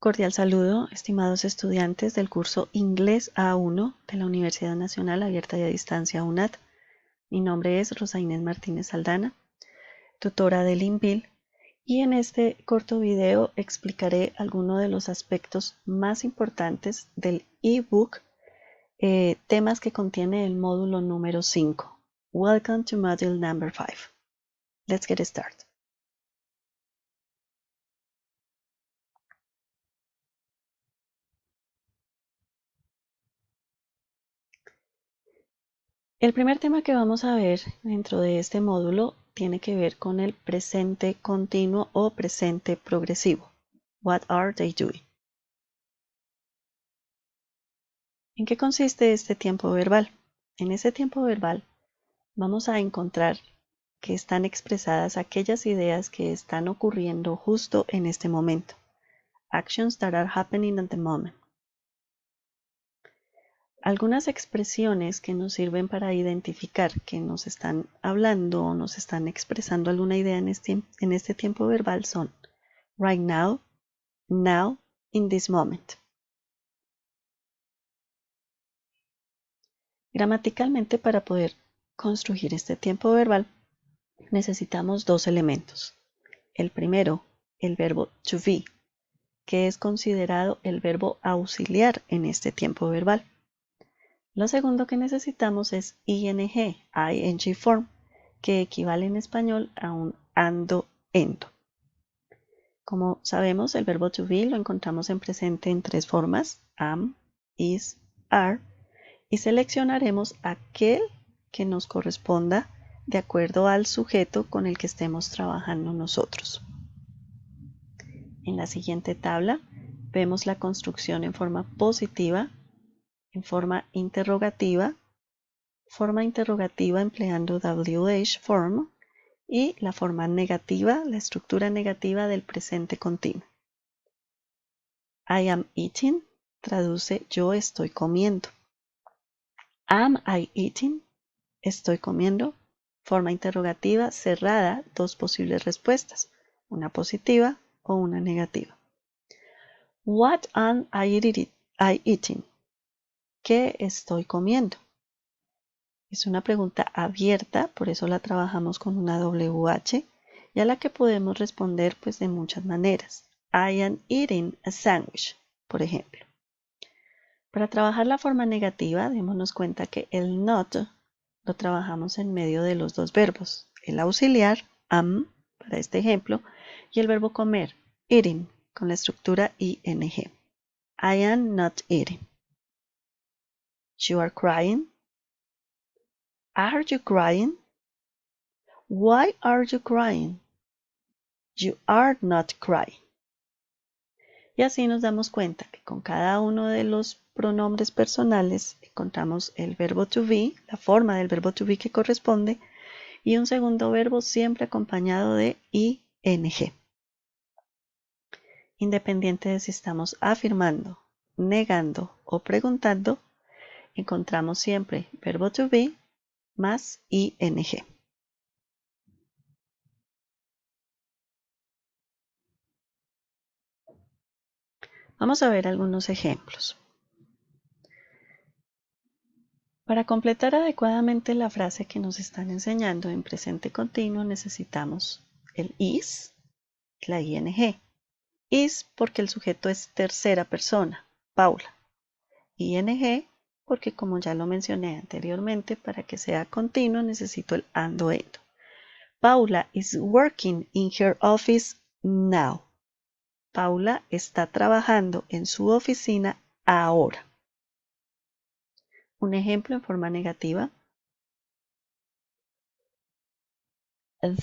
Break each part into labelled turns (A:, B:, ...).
A: Cordial saludo, estimados estudiantes del curso Inglés A1 de la Universidad Nacional Abierta y a Distancia UNAD. Mi nombre es Rosa Inés Martínez Aldana, tutora del INVIL, y en este corto video explicaré algunos de los aspectos más importantes del ebook, temas que contiene el módulo número 5. Welcome to Module number 5. Let's get started. El primer tema que vamos a ver dentro de este módulo tiene que ver con el presente continuo o presente progresivo. What are they doing? ¿En qué consiste este tiempo verbal? En ese tiempo verbal vamos a encontrar que están expresadas aquellas ideas que están ocurriendo justo en este momento. Actions that are happening at the moment. Algunas expresiones que nos sirven para identificar que nos están hablando o nos están expresando alguna idea en este tiempo verbal son right now, now, in this moment. Gramaticalmente, para poder construir este tiempo verbal necesitamos dos elementos. El primero, el verbo to be, que es considerado el verbo auxiliar en este tiempo verbal. Lo segundo que necesitamos es ing form, que equivale en español a un ando, endo. Como sabemos, el verbo to be lo encontramos en presente en tres formas, am, is, are, y seleccionaremos aquel que nos corresponda de acuerdo al sujeto con el que estemos trabajando nosotros. En la siguiente tabla vemos la construcción en forma positiva, en forma interrogativa empleando WH form, y la forma negativa, la estructura negativa del presente continuo. I am eating traduce yo estoy comiendo. Am I eating? Estoy comiendo. Forma interrogativa cerrada, dos posibles respuestas, una positiva o una negativa. What am I eating? ¿Qué estoy comiendo? Es una pregunta abierta, por eso la trabajamos con una WH y a la que podemos responder pues de muchas maneras. I am eating a sandwich, por ejemplo. Para trabajar la forma negativa, démonos cuenta que el not lo trabajamos en medio de los dos verbos, el auxiliar, am, para este ejemplo, y el verbo comer, eating, con la estructura ing. I am not eating. You are crying. Are you crying? Why are you crying? You are not crying. Y así nos damos cuenta que con cada uno de los pronombres personales encontramos el verbo to be, la forma del verbo to be que corresponde, y un segundo verbo siempre acompañado de ing. Independiente de si estamos afirmando, negando o preguntando, encontramos siempre verbo to be más ing. Vamos a ver algunos ejemplos. Para completar adecuadamente la frase que nos están enseñando en presente continuo necesitamos el is, la ing. Is porque el sujeto es tercera persona, Paula. Ing porque, como ya lo mencioné anteriormente, para que sea continuo necesito el ando, endo. Paula is working in her office now. Paula está trabajando en su oficina ahora. Un ejemplo en forma negativa.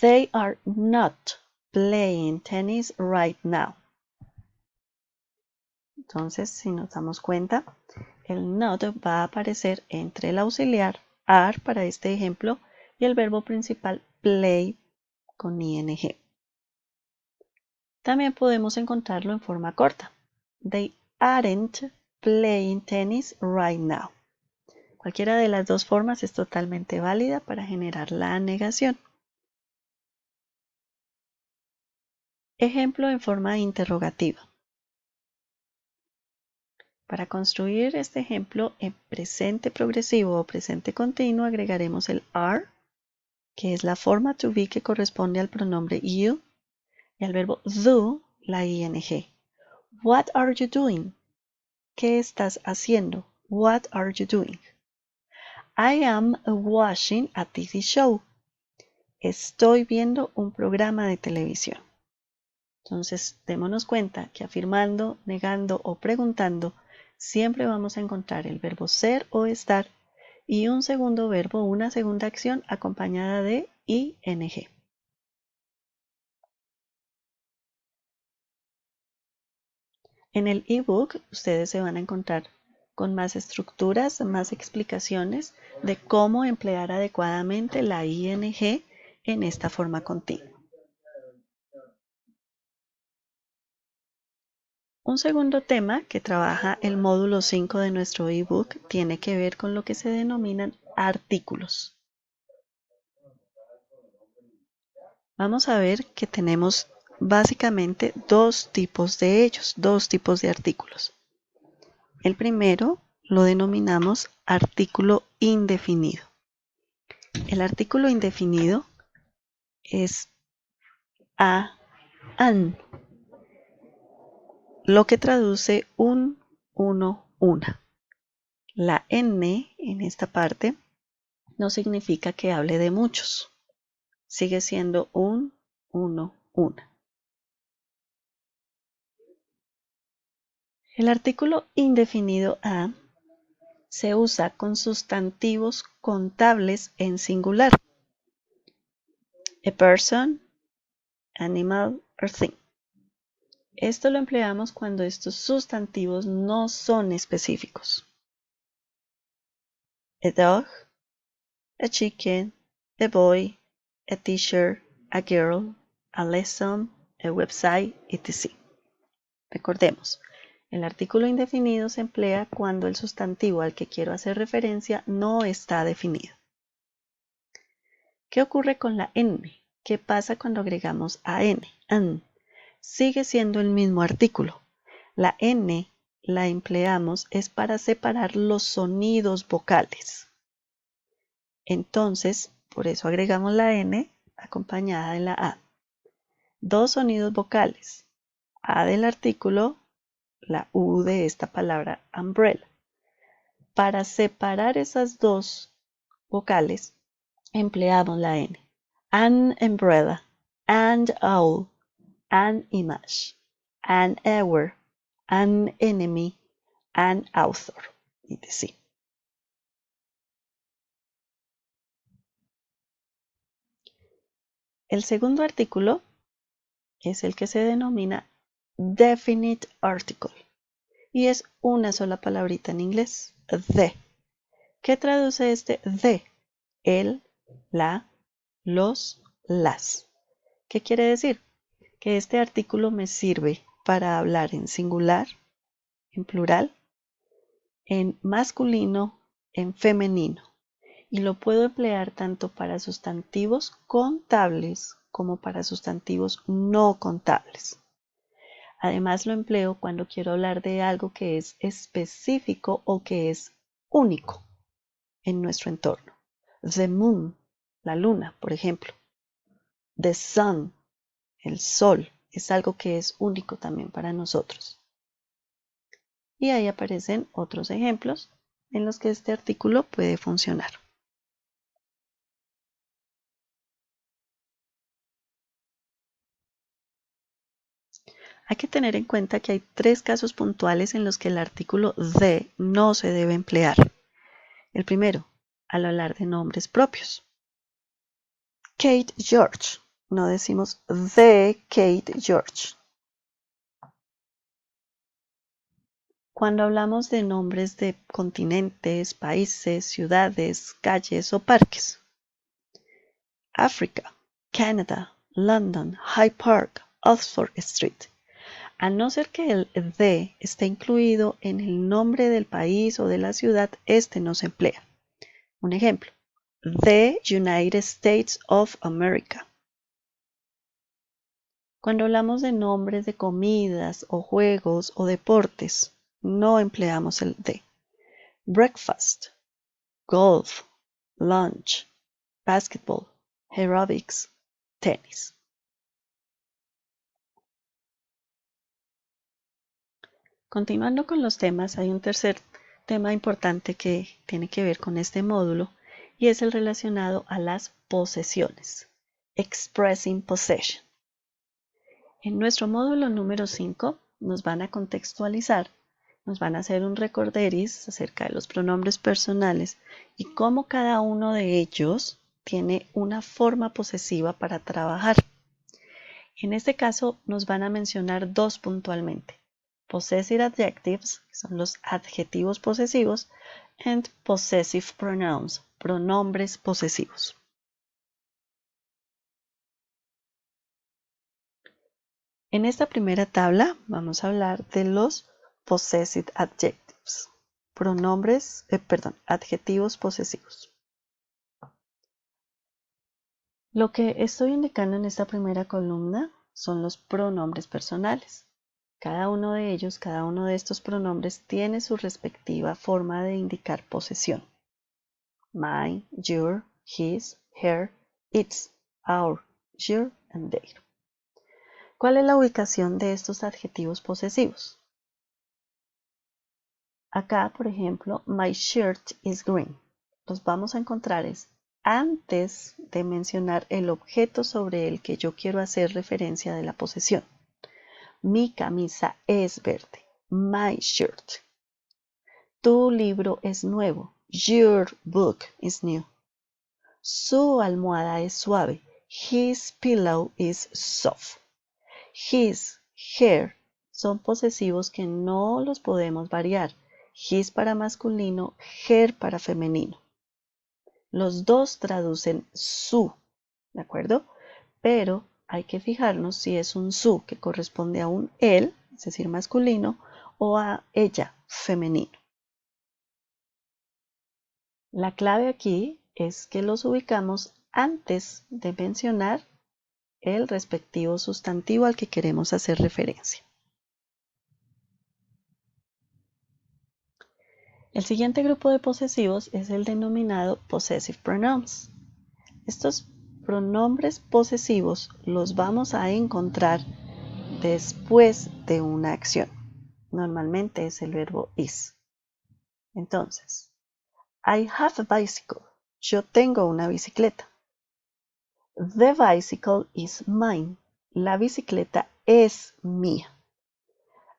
A: They are not playing tennis right now. Entonces, si nos damos cuenta, el not va a aparecer entre el auxiliar are para este ejemplo y el verbo principal play con ing. También podemos encontrarlo en forma corta. They aren't playing tennis right now. Cualquiera de las dos formas es totalmente válida para generar la negación. Ejemplo en forma interrogativa. Para construir este ejemplo en presente progresivo o presente continuo agregaremos el are, que es la forma to be que corresponde al pronombre you, y al verbo do, la ing. What are you doing? ¿Qué estás haciendo? What are you doing? I am watching a TV show. Estoy viendo un programa de televisión. Entonces, démonos cuenta que afirmando, negando o preguntando, siempre vamos a encontrar el verbo ser o estar y un segundo verbo, una segunda acción acompañada de ing. En el ebook ustedes se van a encontrar con más estructuras, más explicaciones de cómo emplear adecuadamente la ing en esta forma continua. Un segundo tema que trabaja el módulo 5 de nuestro ebook tiene que ver con lo que se denominan artículos. Vamos a ver que tenemos básicamente dos tipos de ellos, dos tipos de artículos. El primero lo denominamos artículo indefinido. El artículo indefinido es a, an, lo que traduce un, uno, una. La n en esta parte no significa que hable de muchos. Sigue siendo un, uno, una. El artículo indefinido a se usa con sustantivos contables en singular. A person, animal or thing. Esto lo empleamos cuando estos sustantivos no son específicos. A dog, a chicken, a boy, a teacher, a girl, a lesson, a website, etc. Recordemos, el artículo indefinido se emplea cuando el sustantivo al que quiero hacer referencia no está definido. ¿Qué ocurre con la n? ¿Qué pasa cuando agregamos a n? An. Sigue siendo el mismo artículo. La n la empleamos es para separar los sonidos vocales. Entonces, por eso agregamos la n acompañada de la a. Dos sonidos vocales. A del artículo, la u de esta palabra umbrella. Para separar esas dos vocales, empleamos la n. An umbrella, an owl, an image, an hour, an enemy, an author, etc. El segundo artículo es el que se denomina definite article y es una sola palabrita en inglés, the. ¿Qué traduce este the? El, la, los, las. ¿Qué quiere decir? Que este artículo me sirve para hablar en singular, en plural, en masculino, en femenino. Y lo puedo emplear tanto para sustantivos contables como para sustantivos no contables. Además lo empleo cuando quiero hablar de algo que es específico o que es único en nuestro entorno. The moon, la luna, por ejemplo. The sun, el sol, es algo que es único también para nosotros. Y ahí aparecen otros ejemplos en los que este artículo puede funcionar. Hay que tener en cuenta que hay tres casos puntuales en los que el artículo the no se debe emplear. El primero, al hablar de nombres propios. Kate George. No decimos the Kate George. Cuando hablamos de nombres de continentes, países, ciudades, calles o parques. África, Canadá, London, Hyde Park, Oxford Street. A no ser que el the esté incluido en el nombre del país o de la ciudad, este no se emplea. Un ejemplo, the United States of America. Cuando hablamos de nombres de comidas o juegos o deportes, no empleamos el de. Breakfast, golf, lunch, basketball, aerobics, tenis. Continuando con los temas, hay un tercer tema importante que tiene que ver con este módulo y es el relacionado a las posesiones. Expressing possession. En nuestro módulo número 5 nos van a contextualizar, nos van a hacer un recorderis acerca de los pronombres personales y cómo cada uno de ellos tiene una forma posesiva para trabajar. En este caso nos van a mencionar dos puntualmente. Possessive adjectives, que son los adjetivos posesivos, and possessive pronouns, pronombres posesivos. En esta primera tabla vamos a hablar de los possessive adjectives, adjetivos posesivos. Lo que estoy indicando en esta primera columna son los pronombres personales. Cada uno de ellos, cada uno de estos pronombres tiene su respectiva forma de indicar posesión. Mine, your, his, her, its, our, your and their. ¿Cuál es la ubicación de estos adjetivos posesivos? Acá, por ejemplo, my shirt is green. Los vamos a encontrar antes de mencionar el objeto sobre el que yo quiero hacer referencia de la posesión. Mi camisa es verde. My shirt. Tu libro es nuevo. Your book is new. Su almohada es suave. His pillow is soft. His, her son posesivos que no los podemos variar. His para masculino, her para femenino. Los dos traducen su, ¿de acuerdo? Pero hay que fijarnos si es un su que corresponde a un él, es decir, masculino, o a ella, femenino. La clave aquí es que los ubicamos antes de mencionar el respectivo sustantivo al que queremos hacer referencia. El siguiente grupo de posesivos es el denominado possessive pronouns. Estos pronombres posesivos los vamos a encontrar después de una acción. Normalmente es el verbo is. Entonces, I have a bicycle. Yo tengo una bicicleta. The bicycle is mine. La bicicleta es mía.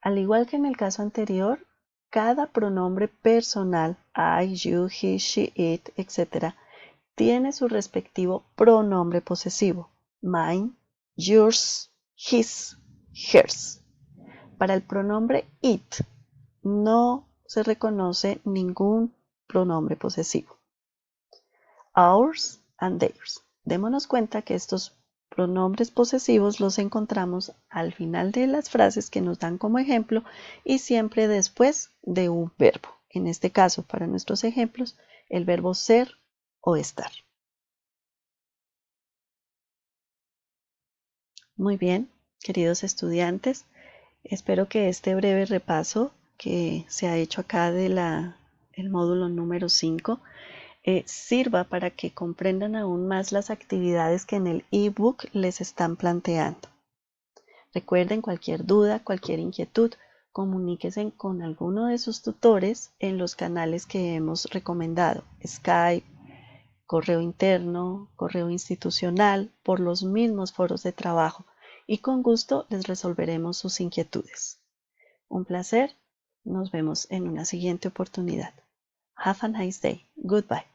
A: Al igual que en el caso anterior, cada pronombre personal, I, you, he, she, it, etc., tiene su respectivo pronombre posesivo. Mine, yours, his, hers. Para el pronombre it no se reconoce ningún pronombre posesivo. Ours and theirs. Démonos cuenta que estos pronombres posesivos los encontramos al final de las frases que nos dan como ejemplo y siempre después de un verbo. En este caso, para nuestros ejemplos, el verbo ser o estar. Muy bien, queridos estudiantes, espero que este breve repaso que se ha hecho acá de el módulo número 5 sirva para que comprendan aún más las actividades que en el ebook les están planteando. Recuerden, cualquier duda, cualquier inquietud, comuníquense con alguno de sus tutores en los canales que hemos recomendado: Skype, correo interno, correo institucional, por los mismos foros de trabajo, y con gusto les resolveremos sus inquietudes. Un placer, nos vemos en una siguiente oportunidad. Have a nice day. Goodbye.